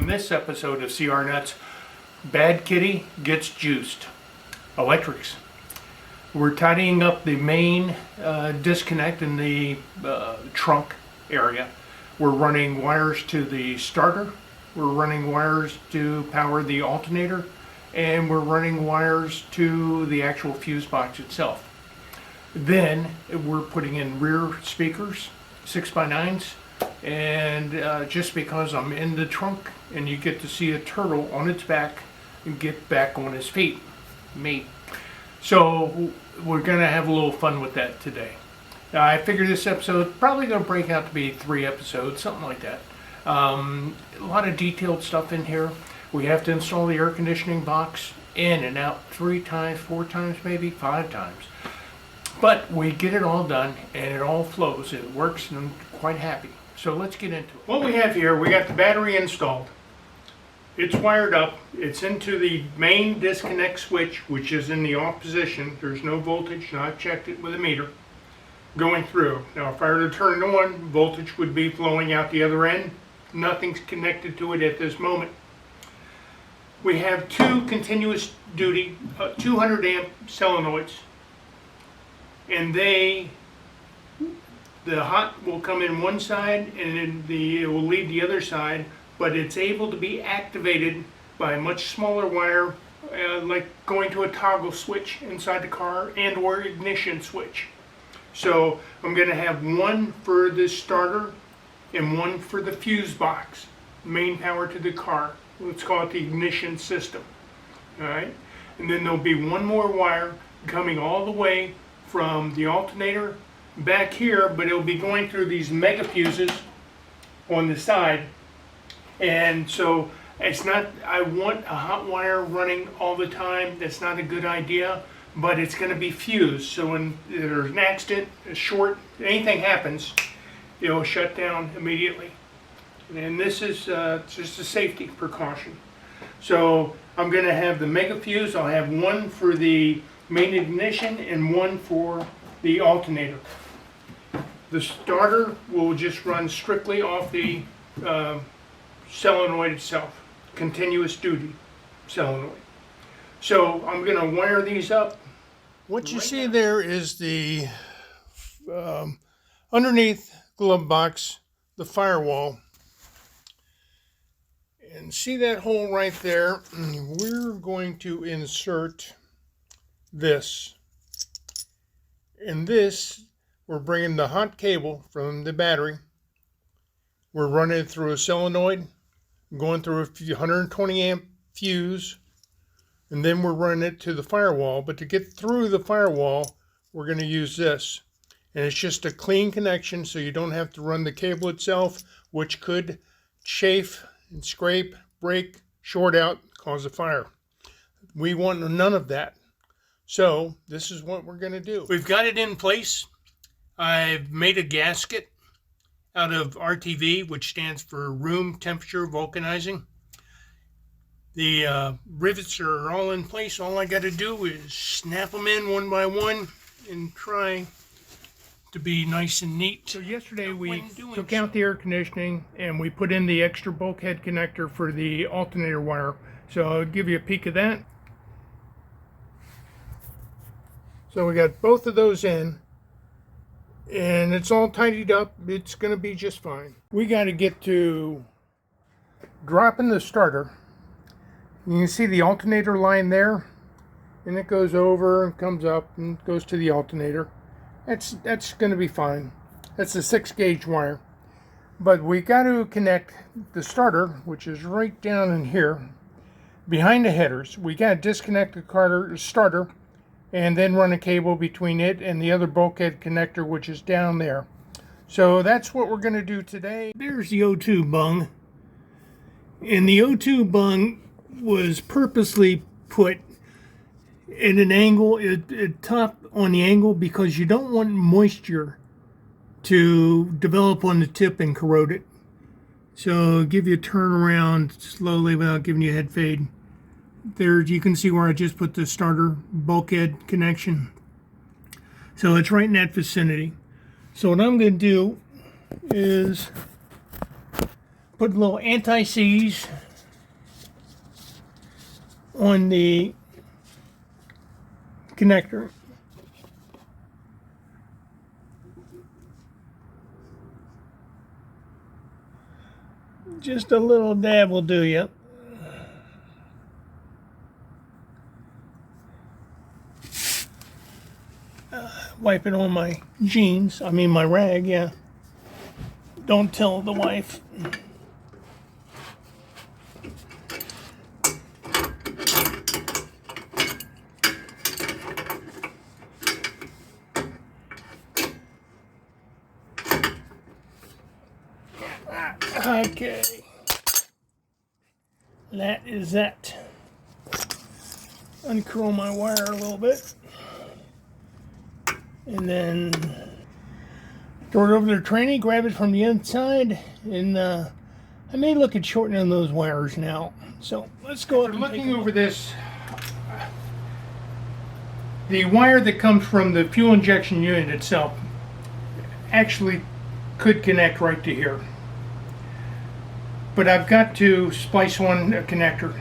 On this episode of CR Nuts, Bad Kitty gets juiced. Electrics. We're tidying up the main disconnect in the trunk area. We're running wires to the starter. We're running wires to power the alternator. And we're running wires to the actual fuse box itself. Then we're putting in rear speakers, 6x9s. And just because I'm in the trunk and you get to see a turtle on its back and get back on his feet, me. So we're going to have a little fun with that today. I figure this episode probably going to break out to be 3 episodes, something like that. A lot of detailed stuff in here. We have to install the air conditioning box in and out 3 times, 4 times, maybe 5 times. But we get it all done and it all flows. It works and I'm quite happy. So let's get into it. What we have here, we got the battery installed. It's wired up. It's into the main disconnect switch, which is in the off position. There's no voltage. Now I've checked it with a meter going through. Now if I were to turn it on, voltage would be flowing out the other end. Nothing's connected to it at this moment. We have 2 continuous duty 200 amp solenoids, and the hot will come in one side and then it will leave the other side, but it's able to be activated by a much smaller wire, like going to a toggle switch inside the car and or ignition switch. So I'm going to have one for the starter and one for the fuse box, main power to the car. Let's call it the ignition system. Alright, and then there'll be one more wire coming all the way from the alternator back here, but it'll be going through these mega fuses on the side. And so it's not, I want a hot wire running all the time. That's not a good idea, but it's going to be fused. So when there's an accident, a short, anything happens, it'll shut down immediately. And this is just a safety precaution. So I'm going to have the mega fuse. I'll have one for the main ignition and one for the alternator. The starter will just run strictly off the solenoid itself, continuous duty solenoid. So I'm going to wire these up. What you see there is the underneath glove box, the firewall. And see that hole right there? We're going to insert this. And this, we're bringing the hot cable from the battery. We're running it through a solenoid, going through a 120 amp fuse, and then we're running it to the firewall. But to get through the firewall, we're going to use this. And it's just a clean connection, so you don't have to run the cable itself, which could chafe and scrape, break, short out, cause a fire. We want none of that. So this is what we're going to do. We've got it in place. I've made a gasket out of RTV, which stands for room temperature vulcanizing. The rivets are all in place. All I got to do is snap them in one by one and try to be nice and neat. So yesterday we took out the air conditioning and we put in the extra bulkhead connector for the alternator wire. So I'll give you a peek of that. So we got both of those in and it's all tidied up. It's going to be just fine. We got to get to dropping the starter. You can see the alternator line there, and it goes over and comes up and goes to the alternator. That's going to be fine. That's a 6-gauge wire. But we got to connect the starter, which is right down in here, behind the headers. We got to disconnect the starter and then run a cable between it and the other bulkhead connector, which is down there. So that's what we're going to do today. There's the O2 bung. And the O2 bung was purposely put in an angle, at top on the angle, because you don't want moisture to develop on the tip and corrode it. So give you a turn around slowly without giving you a head fade. There you can see where I just put the starter bulkhead connection. So it's right in that vicinity. So what I'm going to do is put a little anti-seize on the connector. Just a little dab will do you. Wipe it on my jeans, I mean my rag, yeah. Don't tell the wife. Okay. That is that. Uncurl my wire a little bit. And then throw it over the tranny, grab it from the inside, and I may look at shortening those wires now. So let's go up and looking over this. The wire that comes from the fuel injection unit itself actually could connect right to here. But I've got to splice on a connector.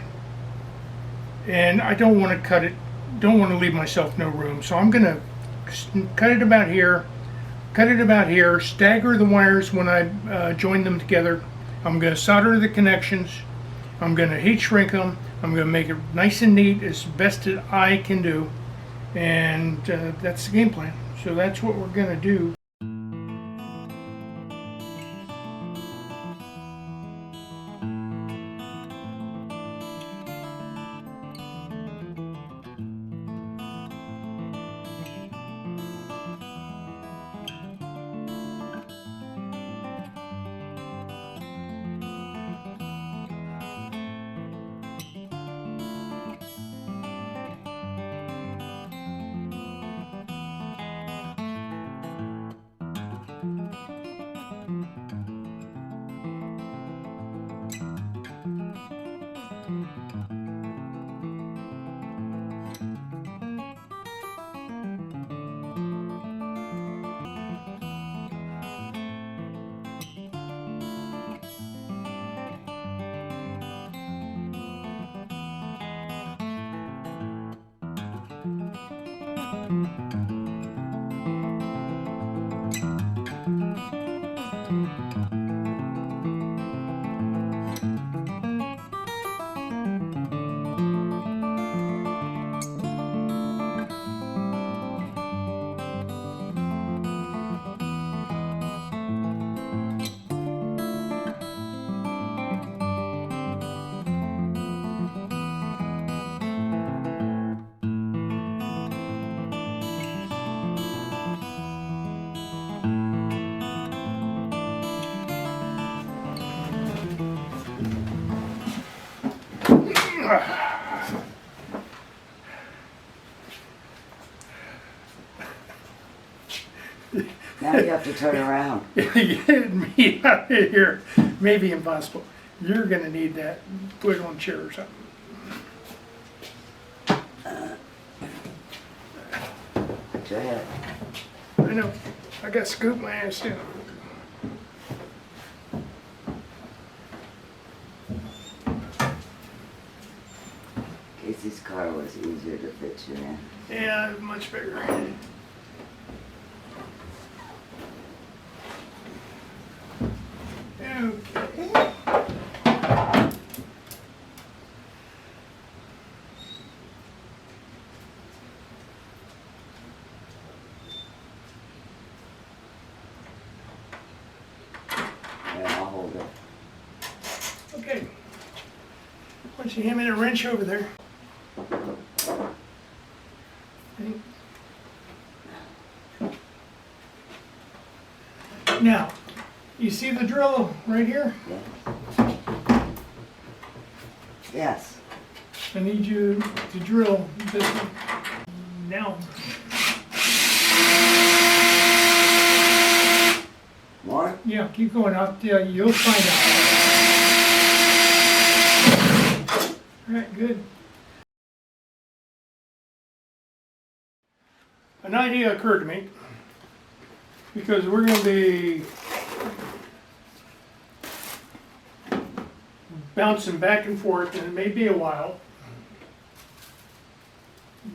And I don't want to cut it, don't want to leave myself no room. So I'm going to cut it about here, stagger the wires when I join them together. I'm going to solder the connections. I'm going to heat shrink them. I'm going to make it nice and neat as best as I can do. And that's the game plan. So that's what we're going to do. Now you have to turn around. Get me out of here. Maybe impossible. You're going to need that. Put it on a chair or something. Put your head. I know. I got to scoop my ass down. Casey's car was easier to fit you in. Yeah, much bigger. Okay. Yeah, I'll hold it. Okay. Why don't you hand me the wrench over there? Okay. Now, you see the drill right here? Yeah. Yes. I need you to drill this one. Now. More? Yeah, keep going out. You'll find out. All right, good. An idea occurred to me because we're going to be bouncing back and forth, and it may be a while.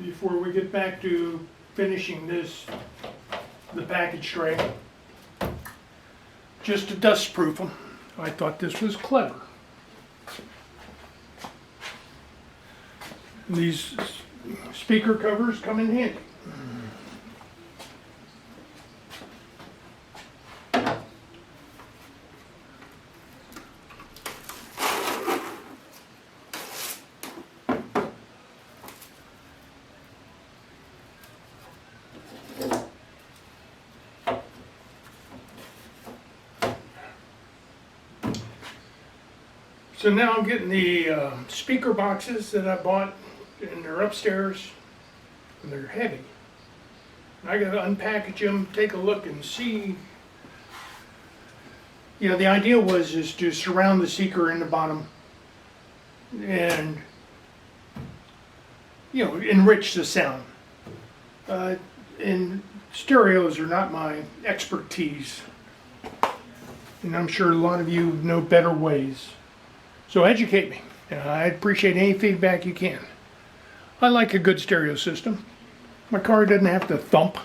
before we get back to finishing the package tray, just to dust proof them. I thought this was clever. These speaker covers come in handy. So now I'm getting the speaker boxes that I bought, and they're upstairs, and they're heavy. I gotta unpackage them, take a look and see. You know, the idea is to surround the speaker in the bottom and, you know, enrich the sound. And stereos are not my expertise, and I'm sure a lot of you know better ways. So educate me. I'd appreciate any feedback you can. I like a good stereo system. My car doesn't have to thump,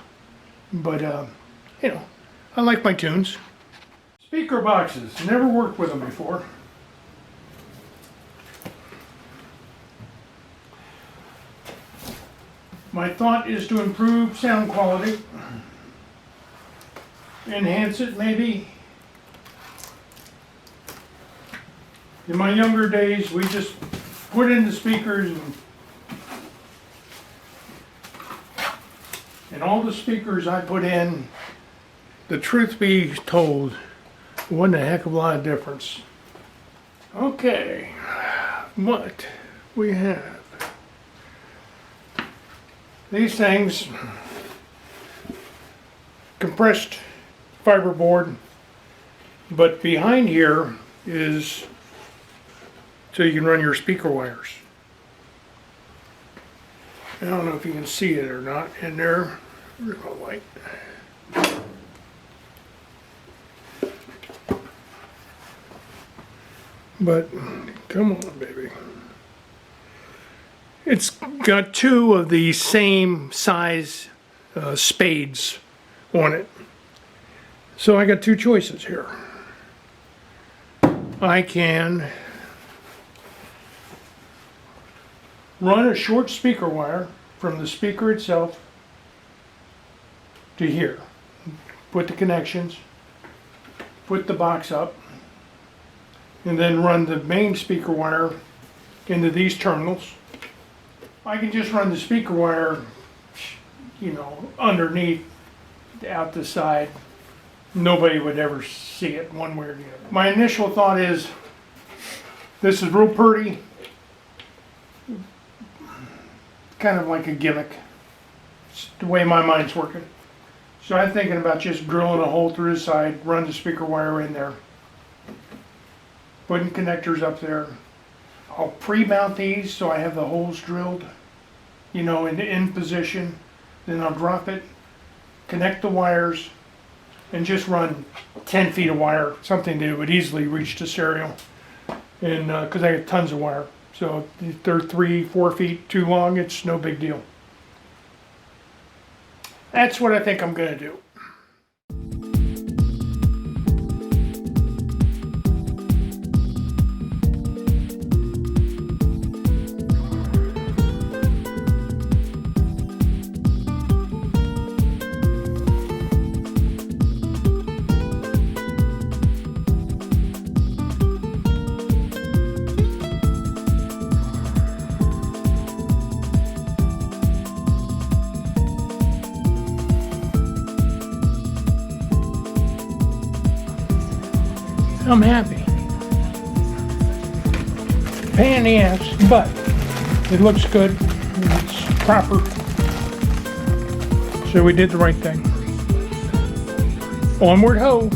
but you know, I like my tunes. Speaker boxes, never worked with them before. My thought is to improve sound quality, enhance it maybe. In my younger days, we just put in the speakers and all the speakers I put in, the truth be told, wasn't a heck of a lot of difference. Okay, what we have. These things, compressed fiberboard, but behind here is so you can run your speaker wires. I don't know if you can see it or not in there. Where's my light? But come on, baby. It's got two of the same size spades on it. So I got two choices here. I can run a short speaker wire from the speaker itself to here. Put the connections, put the box up, and then run the main speaker wire into these terminals. I can just run the speaker wire, you know, underneath, out the side. Nobody would ever see it one way or the other. My initial thought is, this is real pretty. Kind of like a gimmick. It's the way my mind's working. So I'm thinking about just drilling a hole through the side, run the speaker wire in there, putting connectors up there. I'll pre-mount these so I have the holes drilled, you know, in position. Then I'll drop it, connect the wires, and just run 10 feet of wire, something that would easily reach the stereo. And because I have tons of wire. So if they're 3-4 feet too long, it's no big deal. That's what I think I'm going to do. I'm happy. Pain in the ass, but it looks good. It's proper. So we did the right thing. Onward ho!